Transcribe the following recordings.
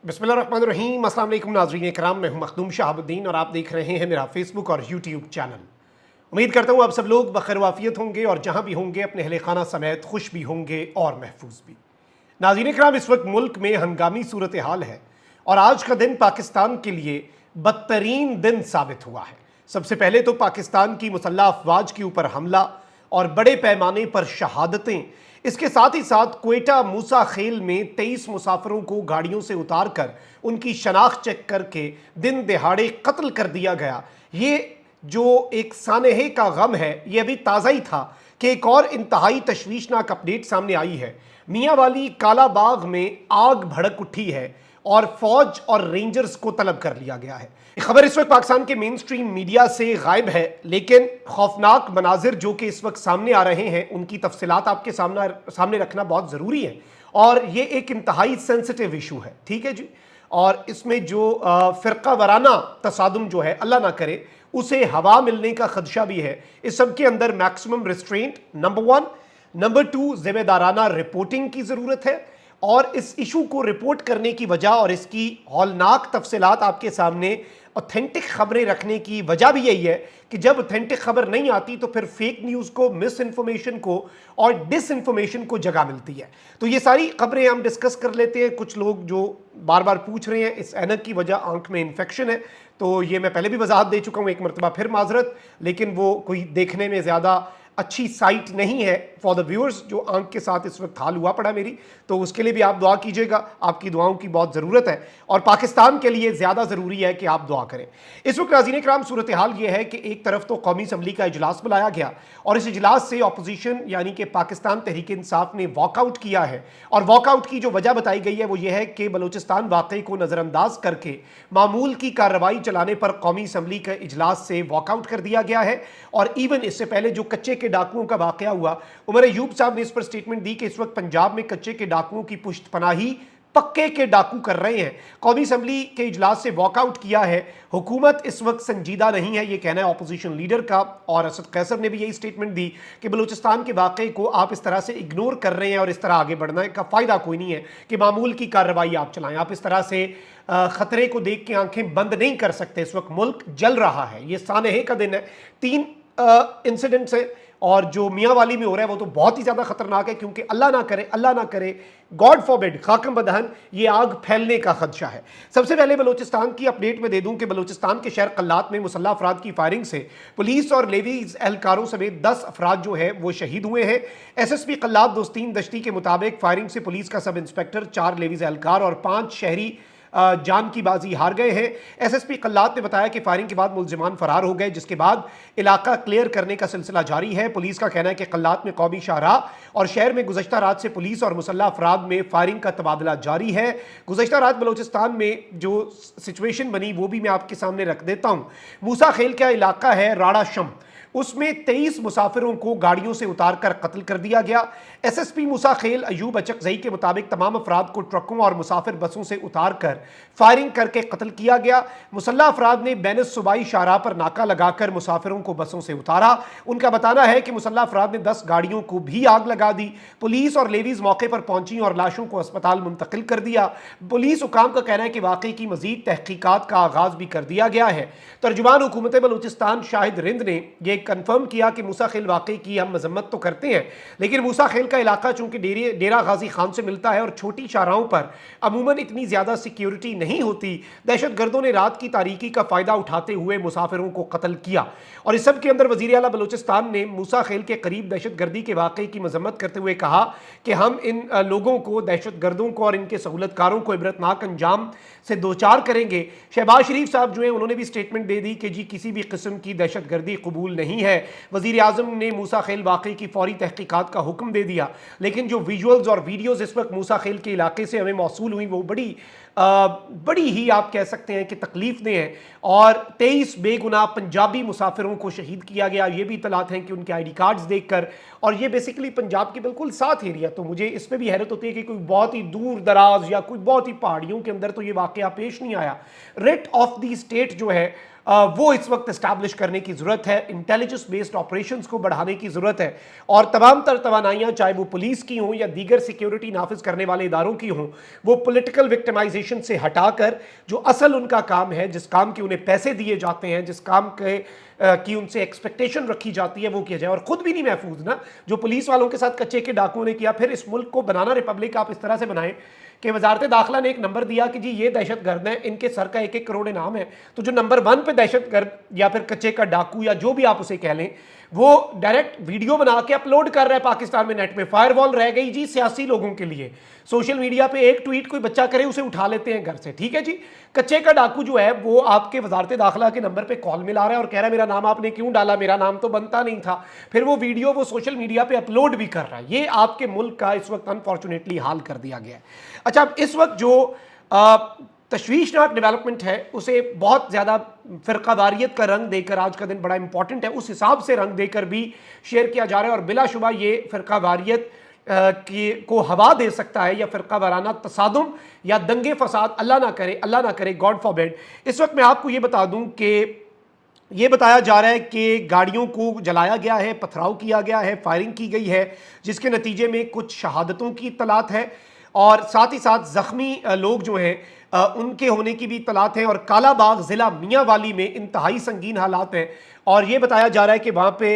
बिस्मिल्लाहिर्रहमानिर्रहीम। अस्सलाम वालेकुम नाज़रीन इकराम, मैं हूं मखदूम शहाबुद्दीन और आप देख रहे हैं मेरा फेसबुक और यूट्यूब चैनल। उम्मीद करता हूं आप सब लोग बखैर वाफियत होंगे और जहां भी होंगे अपने अहले खाना समेत खुश भी होंगे और महफूज भी। नाज़रीन इकराम, इस वक्त मुल्क में हंगामी सूरत हाल है और आज का दिन पाकिस्तान के लिए बदतरीन दिन साबित हुआ है। सबसे पहले तो पाकिस्तान की मुसल्लह अफवाज के ऊपर हमला और बड़े पैमाने पर शहादतें, इसके साथ ही साथ क्वेटा मूसा खेल में 23 मुसाफिरों को गाड़ियों से उतार कर उनकी शनाख्त चेक करके दिन दिहाड़े कत्ल कर दिया गया। ये जो एक सानहे का गम है, ये अभी ताज़ा ही था कि एक और इंतहाई तशवीशनाक अपडेट सामने आई है। मियांवाली कालाबाग में आग भड़क उठी है और फौज और रेंजर्स को तलब कर लिया गया है। खबर इस वक्त पाकिस्तान के मेन स्ट्रीम मीडिया से गायब है, लेकिन खौफनाक मनाजिर जो कि इस वक्त सामने आ रहे हैं उनकी तफसीलात आपके सामने रखना बहुत ज़रूरी है। और ये एक इंतहाई सेंसिटिव इशू है, ठीक है जी। और इसमें जो फ़िरका वाराना तसादुम जो है, अल्लाह ना करे, उसे हवा मिलने का खदशा भी है। इस सब के अंदर मैक्सिमम रिस्ट्रेंट नंबर 1, नंबर 2 जिम्मेदाराना रिपोर्टिंग की ज़रूरत है। और इस इशू को रिपोर्ट करने की वजह और इसकी हौलनाक तफसीलात आपके सामने ऑथेंटिक खबरें रखने की वजह भी यही है कि जब ऑथेंटिक खबर नहीं आती तो फिर फेक न्यूज़ को, मिस इन्फॉर्मेशन को और डिस इन्फॉर्मेशन को जगह मिलती है। तो ये सारी खबरें हम डिस्कस कर लेते हैं। कुछ लोग जो बार बार पूछ रहे हैं, इस ऐनक की वजह आंख में इन्फेक्शन है, तो ये मैं पहले भी वजाहत दे चुका हूँ, एक मरतबा फिर माजरत, लेकिन वो कोई देखने में ज़्यादा अच्छी साइट नहीं है फॉर द व्यूअर्स जो आंख के साथ इस वक्त हाल हुआ पड़ा मेरी, तो उसके लिए भी आप दुआ कीजिएगा। आपकी दुआओं की बहुत ज़रूरत है और पाकिस्तान के लिए ज़्यादा ज़रूरी है कि आप दुआ करें। इस वक्त नाज़रीन इकराम, सूरत हाल ये है कि एक तरफ तो कौमी असम्बली का इजलास बुलाया गया और इस इजलास से अपोजिशन यानी कि पाकिस्तान तहरीक इंसाफ ने वॉकआउट किया है। और वॉकआउट की जो वजह बताई गई है वो ये है कि बलूचिस्तान वाक़ई को नज़रअंदाज करके मामूल की कार्रवाई चलाने पर कौमी असम्बली के इजलास से वॉकआउट कर दिया गया है। और इवन इससे पहले जो कच्चे के डाकुओं का वाकया हुआ, उमर अयूब साहब ने इस पर स्टेटमेंट दी कि इस वक्त पंजाब में कच्चे के डाकुओं की पुश्तपनाही पक्के के डाकू कर रहे हैं। कौमी असम्बली के इजलास से वॉकआउट किया है। हुकूमत इस वक्त संजीदा नहीं है, ये कहना है अपोजिशन लीडर का। और असद कैसर ने भी यही स्टेटमेंट दी कि बलूचिस्तान के वाक़े को आप इस तरह से इग्नोर कर रहे हैं और इस तरह आगे बढ़ने का फ़ायदा कोई नहीं है कि मामूल की कार्रवाई आप चलाएं। आप इस तरह से ख़तरे को देख के आंखें बंद नहीं कर सकते। इस वक्त मुल्क जल रहा है, ये सानहे का दिन है। 3 इंसिडेंट्स है और जो मियांवाली में हो रहा है वो तो बहुत ही ज़्यादा खतरनाक है, क्योंकि अल्लाह ना करे, गॉड फॉरबिड, खाकम बदहन, ये आग फैलने का खदशा है। सबसे पहले बलूचिस्तान की अपडेट में दे दूं कि बलूचिस्तान के शहर कल्लात में मुसल्लह अफराद की फायरिंग से पुलिस और लेवीज एहलकारों समेत 10 अफराद जो है वो शहीद हुए हैं। SSP कल्लात दोस्तीन दश्ती के मुताबिक फायरिंग से पुलिस का सब इंस्पेक्टर, 4 लेवीज एहलकार और 5 शहरी जान की बाजी हार गए हैं। SSP कल्लात ने बताया कि फायरिंग के बाद मुलजिमान फरार हो गए, जिसके बाद इलाका क्लियर करने का सिलसिला जारी है। पुलिस का कहना है कि कल्लात में कौमी शाहराह और शहर में गुज़श्ता रात से पुलिस और मुसल्लह अफराद में फायरिंग का तबादला जारी है। गुज़श्ता रात बलूचिस्तान में जो सिचुएशन बनी वो भी मैं आपके सामने रख देता हूँ। मूसा खेल का इलाका है राड़ा शम, उसमें 23 मुसाफिरों को गाड़ियों से उतार कर कत्ल कर दिया गया। SSP मूसा खेल अयूब अचकजई के मुताबिक तमाम अफराद को ट्रकों और मुसाफिर बसों से उतार कर फायरिंग करके कत्ल किया गया। मुसल्लह अफराद ने बैन सूबाई शाहराह पर नाका लगाकर मुसाफिरों को बसों से उतारा। उनका बताना है कि मुसल्लह अफराद ने 10 गाड़ियों को भी आग लगा दी। पुलिस और लेवीज मौके पर पहुंची और लाशों को अस्पताल मुंतकिल कर दिया। पुलिस हुकाम का कहना है कि वाकई की मजीद तहकीकात का आगाज भी कर दिया गया है। तर्जुमान हुकूमत बलूचिस्तान शाहिद रिंद ने यह कंफर्म किया कि मूसा खेल वाकई की हम मजम्मत तो करते हैं, लेकिन मूसा खेल का इलाका चूंकि डेरा गाजी खान से मिलता है और छोटी शाहराहों पर अमूमन इतनी ज्यादा सिक्योरिटी नहीं होती, दहशत गर्दों ने रात की तारीकी का फायदा उठाते हुए मुसाफिरों को कत्ल किया। और इस सब के अंदर वजीर आला बलूचिस्तान ने मूसा खेल के करीब दहशत गर्दी के वाकई की मजम्मत करते हुए कहा कि हम इन लोगों को, दहशत गर्दों को और इनके सहूलतकारों को इबरतनाक अंजाम से दो चार करेंगे। शहबाज शरीफ साहब जो है उन्होंने भी स्टेटमेंट दे दी कि जी किसी भी किस्म की दहशत गर्दी कबूल नहीं है। वजीर आजम ने मूसा खेल वाकई की फौरी तहकीकात का हुक्म दे दिया, लेकिन जो विजुअल्स और वीडियोस इस वक्त मूसा खेल के इलाके से हमें मौसूल हुई वो बड़ी ही आप कह सकते हैं कि तकलीफ दें हैं। और 23 बेगुनाह पंजाबी मुसाफिरों को शहीद किया गया, ये भी इतलात हैं कि उनके ID कार्ड्स देखकर, और ये बेसिकली पंजाब के बिल्कुल साथ एरिया। तो मुझे इसमें भी हैरत होती है कि कोई बहुत ही दूर दराज या कोई बहुत ही पहाड़ियों के अंदर तो ये वाकया पेश नहीं आया। रेट ऑफ दी स्टेट जो है वो इस वक्त इस्टेब्लिश करने की ज़रूरत है। इंटेलिजेंस बेस्ड ऑपरेशंस को बढ़ाने की ज़रूरत है और तमाम तर तवानाइयाँ, चाहे वो पुलिस की हों या दीगर सिक्योरिटी नाफिज करने वाले इदारों की हों, वो पॉलिटिकल विक्टिमाइजेशन से हटाकर जो असल उनका काम है, जिस काम के उन्हें पैसे दिए जाते हैं, जिस काम के की उनसे एक्सपेक्टेशन रखी जाती है, वो किया जाए। और खुद भी नहीं महफूज ना, जो पुलिस वालों के साथ कच्चे के डाकुओं ने किया। फिर इस मुल्क को बनाना रिपब्लिक आप इस तरह से बनाएं कि वजारत दाखिला ने एक नंबर दिया कि जी ये दहशत गर्द हैं, इनके सर का 1-1 करोड़ इनाम है, तो जो नंबर 1 पे दहशत गर्द या फिर कच्चे का डाकू या जो भी आप उसे कह लें, वो डायरेक्ट वीडियो बना के अपलोड कर रहा है पाकिस्तान में नेट पे। फायरवॉल रह गई जी सियासी लोगों के लिए। सोशल मीडिया पे एक ट्वीट कोई बच्चा करे, उसे उठा लेते हैं घर से, ठीक है जी। कच्चे का डाकू जो है वो आपके वजारत दाखिला के नंबर पे कॉल मिला रहा है और कह रहा है मेरा नाम आपने क्यों डाला, मेरा नाम तो बनता नहीं था। फिर वो वीडियो वो सोशल मीडिया पे अपलोड भी कर रहा है। ये आपके मुल्क का इस वक्त अनफॉर्चुनेटली हाल कर दिया गया है। अच्छा, अब इस वक्त जो तशवीशनाक डेवलपमेंट है उसे बहुत ज़्यादा फ़िरक़ावारियत का रंग देकर, आज का दिन बड़ा इंपॉर्टेंट है उस हिसाब से रंग देकर भी शेयर किया जा रहा है और बिलाशुबा ये फ़िरक़ावारियत को हवा दे सकता है या फ़िरक़ा वाराना तसादुम या दंगे फसाद, अल्लाह ना करे, गॉड फॉरबिड। इस वक्त मैं आपको ये बता दूं कि ये बताया जा रहा है कि गाड़ियों को जलाया गया है, पथराव किया गया है, फायरिंग की गई है, जिसके नतीजे में कुछ शहादतों की इत्तलात है और साथ ही साथ ज़ख्मी लोग जो हैं उनके होने की भी इत्तलात हैं। और कालाबाग ज़िला मियांवाली में इंतहाई संगीन हालात हैं और ये बताया जा रहा है कि वहाँ पे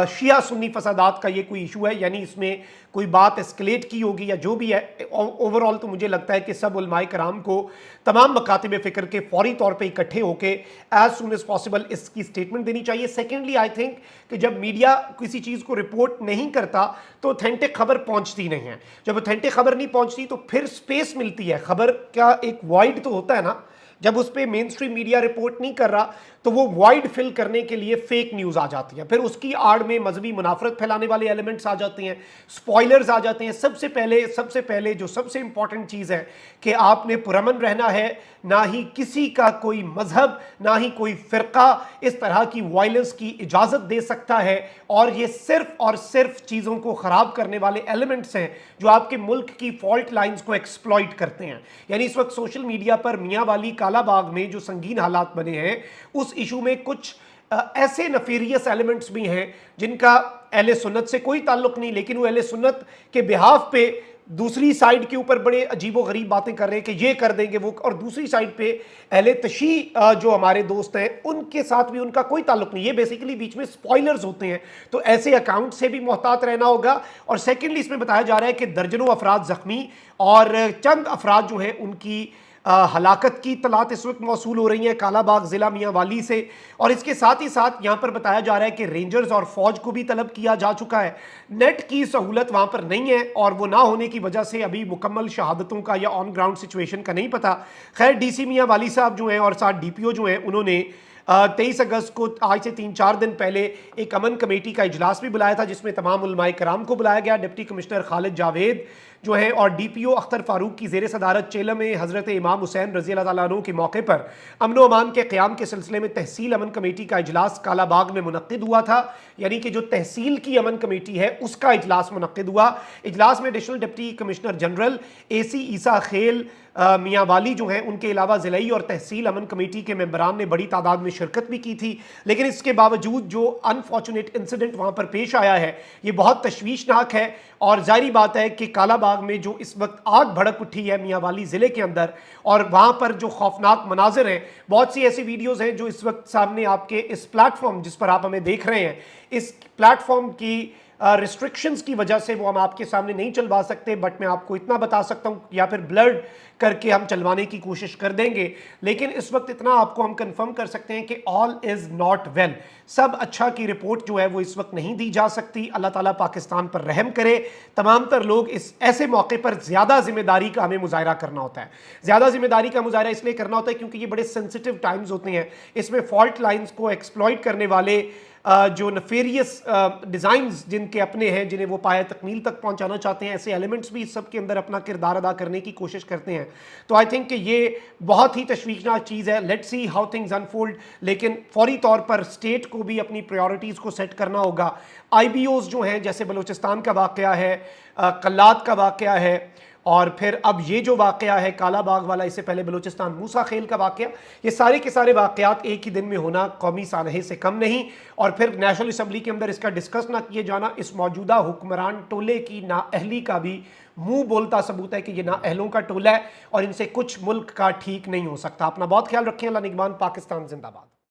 शिया सुन्नी फसादात का ये कोई इशू है, यानी इसमें कोई बात एस्केलेट की होगी या जो भी है। ओवरऑल तो मुझे लगता है कि सब उलमाए कराम को तमाम मकातिब फ़िक्र के फौरी तौर पे इकट्ठे होकर एज सुन एज पॉसिबल इसकी स्टेटमेंट देनी चाहिए। सेकेंडली, आई थिंक कि जब मीडिया किसी चीज़ को रिपोर्ट नहीं करता तो ऑथेंटिक खबर पहुँचती नहीं है। जब ऑथेंटिक खबर नहीं पहुँचती तो फिर स्पेस मिलती है, खबर का एक वॉइड तो होता है ना, जब उस पर मेन स्ट्रीम मीडिया रिपोर्ट नहीं कर रहा तो वो वॉइड फिल करने के लिए फेक न्यूज़ आ जाती है, फिर उसकी आड़ में मजहबी मुनाफरत फैलाने वाले एलिमेंट्स आ जाते हैं, स्पॉयलर्स आ जाते हैं। सबसे पहले जो सबसे इंपॉर्टेंट चीज़ है कि आपने पुरअमन रहना है, ना ही किसी का कोई मजहब, ना ही कोई फ़िरका इस तरह की वायलेंस की इजाज़त दे सकता है और ये सिर्फ और सिर्फ चीज़ों को ख़राब करने वाले एलिमेंट्स हैं जो आपके मुल्क की फॉल्ट लाइंस को एक्सप्लॉइट करते हैं। यानी इस वक्त सोशल मीडिया पर मियांवाली कालाबाग में जो संगीन हालात बने हैं उस इशू में कुछ ऐसे नफीरियस एलिमेंट्स भी हैं जिनका अहले सुन्नत से कोई ताल्लुक नहीं, लेकिन वो अहले सुन्नत के बिहाफ पे दूसरी साइड के ऊपर बड़े अजीबो गरीब बातें कर रहे हैं कि ये कर देंगे वो, और दूसरी साइड पे अहले तशी जो हमारे दोस्त हैं उनके साथ भी उनका कोई ताल्लुक नहीं। ये बेसिकली बीच में स्पॉयलर्स होते हैं, तो ऐसे अकाउंट से भी मोहतात रहना होगा। और सेकेंडली इसमें बताया जा रहा है कि दर्जनों अफराद जख्मी और चंद अफराद जो हैं उनकी हलाकत की इत्तलात इस वक्त मौसूल हो रही हैं कालाबाग ज़िला मियांवाली से। और इसके साथ ही साथ यहाँ पर बताया जा रहा है कि रेंजर्स और फौज को भी तलब किया जा चुका है। नेट की सहूलत वहाँ पर नहीं है और वो ना होने की वजह से अभी मुकम्मल शहादतों का या ऑन ग्राउंड सिचुएशन का नहीं पता। खैर, DC मियांवाली साहब जो हैं और साथ DPO जो हैं उन्होंने 23 अगस्त को आज से 3-4 दिन पहले एक अमन कमेटी का इजलास भी बुलाया था जिसमें तमाम उलमाए कराम को बुलाया गया। डिप्टी कमिश्नर खालिद जावेद जो है और DPO अख्तर फारूक की ज़ेर सदारत चेलम में हज़रत इमाम हुसैन रज़ी अल्लाह तआला अन्हु के मौके पर अमन व अमान के क़याम के सिलसिले में तहसील अमन कमेटी का इजलास कालाबाग में मुनक्किद हुआ था। यानी कि जो तहसील की अमन कमेटी है उसका इजलास मुनक्किद हुआ। इजलास में additional deputy commissioner general AC ईसा खेल मियांवाली जो हैं उनके अलावा ज़िलाई और तहसील अमन कमेटी के मेंबरान ने बड़ी तादाद में शिरकत भी की थी। लेकिन इसके बावजूद जो अनफॉर्चुनेट इंसिडेंट वहाँ पर पेश आया है ये बहुत तशवीशनाक है और ज़ाहिर बात है कि कालाबाग में जो इस वक्त आग भड़क उठी है मियांवाली ज़िले के अंदर और वहाँ पर जो खौफनाक मनाजिर हैं, बहुत सी ऐसी वीडियोज़ हैं जो इस वक्त सामने आपके इस प्लेटफॉर्म जिस पर आप हमें देख रहे हैं, इस प्लेटफॉर्म की रिस्ट्रिक्शंस की वजह से वो हम आपके सामने नहीं चलवा सकते, बट मैं आपको इतना बता सकता हूँ या फिर ब्लर्ड करके हम चलवाने की कोशिश कर देंगे। लेकिन इस वक्त इतना आपको हम कंफर्म कर सकते हैं कि ऑल इज़ नॉट वेल, सब अच्छा की रिपोर्ट जो है वो इस वक्त नहीं दी जा सकती। अल्लाह ताला पाकिस्तान पर रहम करे। तमाम तर लोग इस ऐसे मौके पर ज़्यादा जिम्मेदारी का हमें मुजाहरा करना होता है। ज़्यादा जिम्मेदारी का मुजाहरा इसलिए करना होता है क्योंकि ये बड़े सेंसिटिव टाइम्स होते हैं। इसमें फॉल्ट लाइन्स को एक्सप्लॉइट करने वाले जो नफेरियस डिज़ाइंस जिनके अपने हैं, जिन्हें वो पाया तकमील तक पहुंचाना चाहते हैं, ऐसे एलिमेंट्स भी इस सब के अंदर अपना किरदार अदा करने की कोशिश करते हैं। तो आई थिंक कि ये बहुत ही तशवीशनाक चीज़ है। Let's see how things unfold. लेकिन फौरी तौर पर स्टेट को भी अपनी प्रायोरिटीज़ को सेट करना होगा। IBOs जो हैं, जैसे बलूचिस्तान का वाक़या है, कल्लात का वाक़या है, اور پھر اب یہ جو واقعہ ہے کالا باغ والا، اس سے پہلے بلوچستان موسیٰ خیل کا واقعہ، یہ سارے کے سارے واقعات ایک ہی دن میں ہونا قومی سانحے سے کم نہیں، اور پھر نیشنل اسمبلی کے اندر اس کا ڈسکس نہ کیے جانا اس موجودہ حکمران ٹولے کی نااہلی کا بھی منہ بولتا ثبوت ہے کہ یہ نااہلوں کا ٹولہ ہے اور ان سے کچھ ملک کا ٹھیک نہیں ہو سکتا۔ اپنا بہت خیال رکھیں، اللہ نگہبان، پاکستان زندہ باد۔